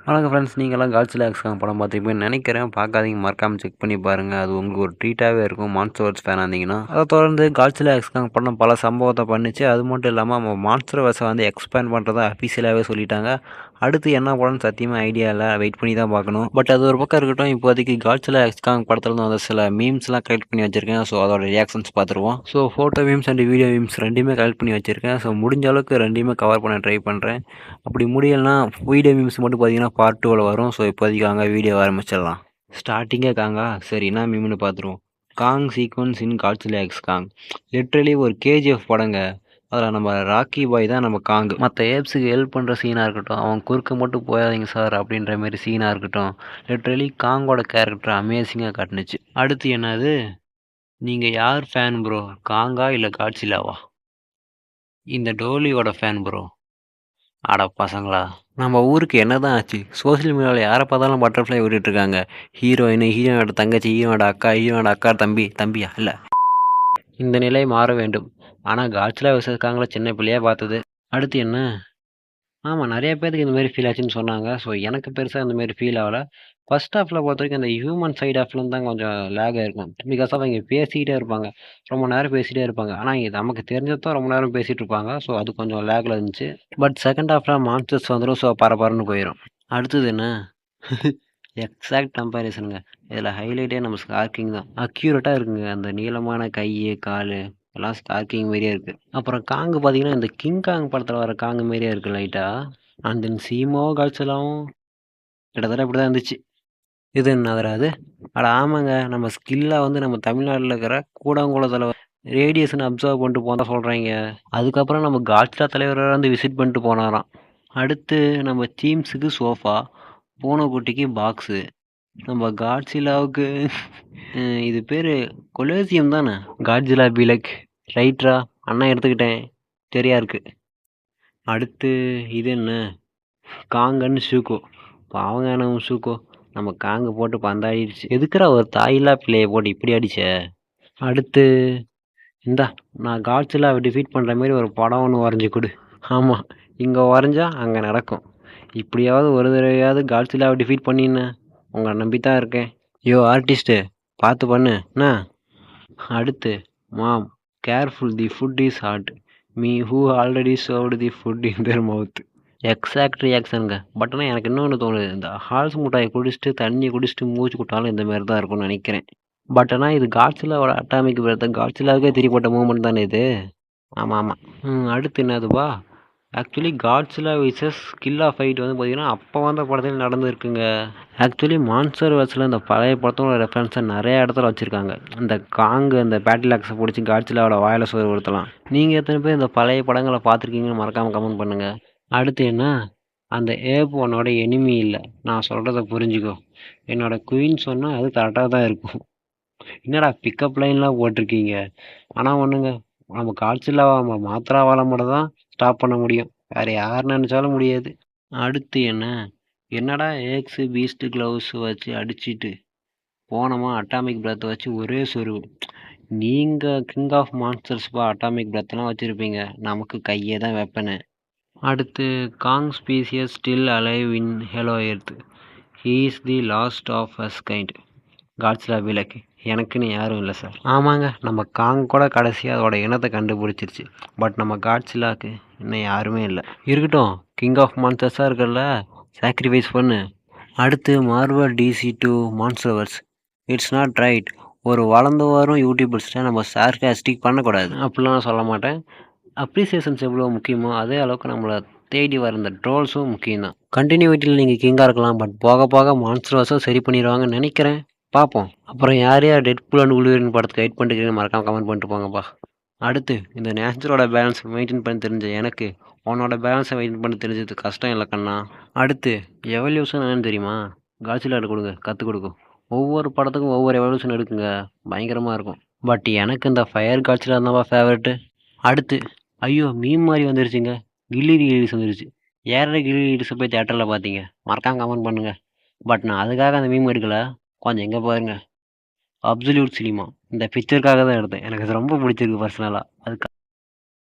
வணக்கம் ஃப்ரெண்ட்ஸ், நீங்கள்லாம் Godzilla x காங் படம் பார்த்துருப்பீங்கன்னு நினைக்கிறேன். பார்க்காதீங்க, மறக்காமல் செக் பண்ணி பாருங்கள். அது உங்களுக்கு ஒரு ட்ரீட்டாகவே இருக்கும். மான்ஸ்டர்வர்ஸ் ஃபேனாக இருந்தீங்கன்னா அதை தொடர்ந்து காட்ஸில்லா எக்ஸ் காங் படம் பல சம்பவத்தை பண்ணிச்சு. அது மட்டும் இல்லாமல் நம்ம மான்ஸ்டர்வர்ஸை வந்து எக்ஸ்பேண்ட் பண்ணுறதா அஃபிஷியலாகவே சொல்லிட்டாங்க. அடுத்து என்ன படம்னு சத்தியமாக ஐடியா இல்லை, வெயிட் பண்ணி தான் பார்க்கணும். பட் அது ஒரு பக்கம் இருக்கட்டும். இப்போதைக்கு காட்ஸில்லா எக்ஸ் காங் படத்துலேருந்து வந்து சில மீம்ஸ்லாம் கலெக்ட் பண்ணி வச்சிருக்கேன். ஸோ அதோட ரியாக்ஷன்ஸ் பார்த்துருவோம். So photo memes and video memes ரெண்டுமே கலெக்ட் பண்ணி வச்சிருக்கேன். ஸோ முடிஞ்ச அளவுக்கு ரெண்டையுமே கவர் பண்ண ட்ரை பண்ணுறேன். அப்படி முடியலைன்னா வீடியோ மீம்ஸ் மட்டும் பார்த்தீங்கன்னா பார்ட் 2ல் வரும். ஸோ இப்போதைக்கு வாங்க வீடியோ ஆரம்பிச்சிடலாம். ஸ்டார்டிங்கே காங்கா, சரி என்ன மீம்னு பார்த்துருவோம். Kong sequence in Godzilla x Kong. Literally ஒரு கேஜிஎஃப் படங்க. அதில் நம்ம ராக்கி பாய் தான் நம்ம காங்கு. மற்ற ஏப்ஸுக்கு ஹெல்ப் பண்ணுற சீனாக இருக்கட்டும், அவன் குறுக்க மட்டும் போயாதீங்க சார் அப்படின்ற மாதிரி சீனாக இருக்கட்டும், லிட்ரலி காங்கோட கேரக்டர் அமேசிங்காக காட்டுனுச்சு. அடுத்து என்னது, நீங்கள் யார் ஃபேன் ப்ரோ, காங்கா இல்லை காட்ஸில்லாவா? இந்த டோலியோட ஃபேன் ப்ரோ. அட பசங்களா, நம்ம ஊருக்கு என்னதான் ஆச்சு? சோசியல் மீடியாவில் யாரை பார்த்தாலும் பட்டர்ஃப்ளை விட்டுட்ருக்காங்க. ஹீரோயின், ஹீரோனோட தங்கச்சி, ஹீரோனோட அக்கா, ஹீரோனோட அக்கா தம்பியா இல்லை. இந்த நிலை மாற வேண்டும். ஆனால் காட்ஸில்லா விசேஷக்காங்கள சின்ன பிள்ளையாக பார்த்தது. அடுத்து என்ன? ஆமாம், நிறைய பேருக்கு இந்த மாதிரி ஃபீல் ஆச்சுன்னு சொன்னாங்க. ஸோ எனக்கு பெருசாக இந்த மாதிரி ஃபீல் ஆகலை. ஃபர்ஸ்ட் ஹாஃபில் பொறுத்த வரைக்கும் அந்த ஹியூமன் சைட் ஆஃப்லேருந்து தான் கொஞ்சம் லேகாக இருக்கும். பிகாஸ் ஆஃப் அவங்க பேசிக்கிட்டே இருப்பாங்க, ரொம்ப நேரம் பேசிகிட்டே இருப்பாங்க. ஆனால் இது நமக்கு தெரிஞ்சது தான் ரொம்ப நேரம் பேசிகிட்டு இருப்பாங்க. ஸோ அது கொஞ்சம் லேகில் இருந்துச்சு. பட் செகண்ட் ஹாஃபில் மான்ஸ்டர்ஸ் வந்துடும். ஸோ பரபரன்னு போயிடும். அடுத்தது என்ன? எக்ஸாக்ட் கம்பேரிசனுங்க. இதில் ஹைலைட்டே நம்ம ஸ்கார்கிங் தான். அக்யூரேட்டாக இருக்குங்க. அந்த நீளமான கை, கால் எல்லாம் ஸ்கார்கிங் மாரியே இருக்குது. அப்புறம் காங்கு பார்த்தீங்கன்னா இந்த கிங் காங் படத்தில் வர காங்கு மாரியே இருக்குது லைட்டாக. அண்ட் தென் சீமோ காட்ஸில்லாவும் கிட்டத்தட்ட இப்படி தான் இருந்துச்சு. இது என்னதுடா அது? அட ஆமாங்க, நம்ம ஸ்கில்லாக வந்து நம்ம தமிழ்நாட்டில் இருக்கிற கூடங்குளத்தில் ரேடியேஷன் அப்சர்வ் பண்ணிட்டு போனால் சொல்கிறாங்க. அதுக்கப்புறம் நம்ம காட்ஸில்லா தலைவராக வந்து விசிட் பண்ணிட்டு போனாராம். அடுத்து நம்ம டீம்ஸுக்கு சோஃபா, பூனைக்குட்டிக்கு பாக்ஸு, நம்ம காட்ஸில்லாவுக்கு இது பேர் கொலேசியம் தானே. காட்ஸில்லா பீலக் ரைட்ரா அண்ணா எடுத்துக்கிட்டேன், சரியா இருக்கு. அடுத்து இது என்ன? காங்கன்னு ஷூக்கோ. பாவங்க நம்ம ஷூக்கோ, நம்ம காங்கு போட்டு பந்தாடிடுச்சு. எதுக்குறா ஒரு தாயில்லா பிள்ளையை போட்டு இப்படி அடிச்ச? அடுத்து இந்தா, நான் காட்ஸில்லாவை டிஃபீட் பண்ணுற மாதிரி ஒரு படம் ஒன்று வரைஞ்சி கொடு. ஆமாம், இங்கே வரைஞ்சா அங்கே நடக்கும். இப்படியாவது ஒரு தடவையாவது காட்ஸில்லாவை டிஃபீட் பண்ணின்னு உங்களை நம்பித்தான் இருக்கேன். யோ ஆர்டிஸ்ட்டு, பார்த்து பண்ணு என்ன. அடுத்து mom, careful, the food is hot, me who already served the food in their mouth. Exact ரியாக்ஷனுங்க. பட் ஆனால் எனக்கு இன்னொன்று தோணுது, இந்த ஹால்ஸ் முட்டாயை குடிச்சிட்டு தண்ணி குடிச்சிட்டு மூச்சு விட்டாலும் இந்த மாதிரி தான் இருக்கும்னு நினைக்கிறேன். பட் ஆனால் இது காட்ஸில்லாவோட அட்டாமிக் பிரத்தை காட்ஸில்லாவுக்கே திரிப்பட்ட மூமெண்ட் தானே இது. ஆமாம். அடுத்து என்னதுப்பா? ஆக்சுவலி காட்ஸில்லா விசஸ் கில்லா ஃபைட் வந்து பார்த்திங்கன்னா அப்போ வந்த படத்தில் நடந்துருக்குங்க. ஆக்சுவலி மான்ஸ்டர்வர்ஸில் இந்த பழைய படத்தோட ரெஃபரன்ஸை நிறைய இடத்துல வச்சுருக்காங்க. இந்த காங்கு அந்த பேட்டிலாக்ஸை பிடிச்சி காட்ஸில்லாவோட வாயில சோறு கொடுத்தலாம். நீங்கள் எத்தனை பேர் இந்த பழைய படங்களை பார்த்துருக்கீங்கன்னு மறக்காமல் கமெண்ட் பண்ணுங்கள். அடுத்து என்ன? அந்த ஏப் உன்னோட எனிமி இல்லை, நான் சொல்கிறத புரிஞ்சுக்கோ. என்னோட குயின் சொன்னால் அது கரெக்டாக தான் இருக்கும். என்னடா பிக்கப் லைன்லாம் போட்டிருக்கீங்க? ஆனால் ஒன்றுங்க, நம்ம காட்ஸில்லாவை நம்ம மாத்திராவால் மட்டும் தான் ஸ்டாப் பண்ண முடியும், வேறு யார் நினச்சாலும் முடியாது. அடுத்து என்ன? என்னடா ஏக்ஸு பீஸ்ட்டு க்ளவுஸ் வச்சு அடிச்சிட்டு போனோமா அட்டாமிக் பிரத்தை வச்சு ஒரே சொருவு. நீங்கள் கிங் ஆஃப் மான்ஸ்டர்ஸ்ப்பா, அட்டாமிக் பிரத்தெல்லாம் வச்சுருப்பீங்க, நமக்கு கையே தான் வெப்பனு. அடுத்து Kong species still alive in hollow earth, he is the last of his kind. Godzilla விலக்கு, எனக்குன்னு யாரும் இல்லை சார். ஆமாங்க, நம்ம காங் கூட கடைசியாக அதோட இனத்தை கண்டுபிடிச்சிருச்சு. பட் நம்ம காட்ஸில்லாக்கு இன்னும் யாருமே இல்லை. இருக்கட்டும், கிங் ஆஃப் மான்ஸ்டர்ஸாக இருக்கல, சாக்ரிஃபைஸ் பண்ணு. அடுத்து Marvel DC to MonsterVerse, it's not right. ஒரு வளர்ந்து வரும் யூடியூபர்ஸ்ட்டை நம்ம சார்காஸ்டிக் பண்ணக்கூடாது அப்படிலாம் நான் சொல்ல மாட்டேன். அப்ரிசியேஷன்ஸ் எவ்வளோ முக்கியமோ அதே அளவுக்கு நம்மளை தேடி வர இந்த ட்ரோல்ஸும் முக்கியம்தான். கண்டினியூட்டியில் நீங்கள் கிங்காக இருக்கலாம், பட் போக போக மான்ஸ்டர்வர்ஸும் சரி பண்ணிடுவாங்கன்னு நினைக்கிறேன். பார்ப்போம். அப்புறம் யார் யார் டெட்பூல் அண்ட் உல்வரின் படத்துக்கு வெயிட் பண்ணிட்டு மறக்காம கமெண்ட் பண்ணிட்டு போங்கப்பா. அடுத்து இந்த நேச்சரோட பேலன்ஸ் மெயின்டைன் பண்ணி தெரிஞ்ச எனக்கு உன்னோட பேலன்ஸை மெயின்டைன் பண்ணி தெரிஞ்சது கஷ்டம் இல்லை கண்ணா. அடுத்து எவல்யூஷன் என்னன்னு தெரியுமா? காட்ஸில்லா கொடுங்க, கற்றுக் கொடுக்கும். ஒவ்வொரு படத்துக்கும் ஒவ்வொரு எவல்யூஷன் எடுக்குங்க, பயங்கரமாக இருக்கும். பட் எனக்கு இந்த ஃபயர் காட்ஸில்லா இருந்தாப்பா ஃபேவரெட்டு. அடுத்து ஐயோ மீம் மாதிரி வந்துருச்சுங்க, கில்லி ரிலீஸ் வந்துருச்சு. யாரோட கில்லி ரிலீஸை போய் தேட்டரில் பார்த்தீங்க? மறக்காம கமெண்ட் பண்ணுங்கள். பட் நான் அதுக்காக அந்த மீம் எடுக்கலை, கொஞ்சம் எங்கே பாருங்க, அப்சல்யூட் சினிமா இந்த பிக்சருக்காக தான் எடுத்தேன். எனக்கு அது ரொம்ப பிடிச்சிருக்கு பர்சனலாக. அதுக்கு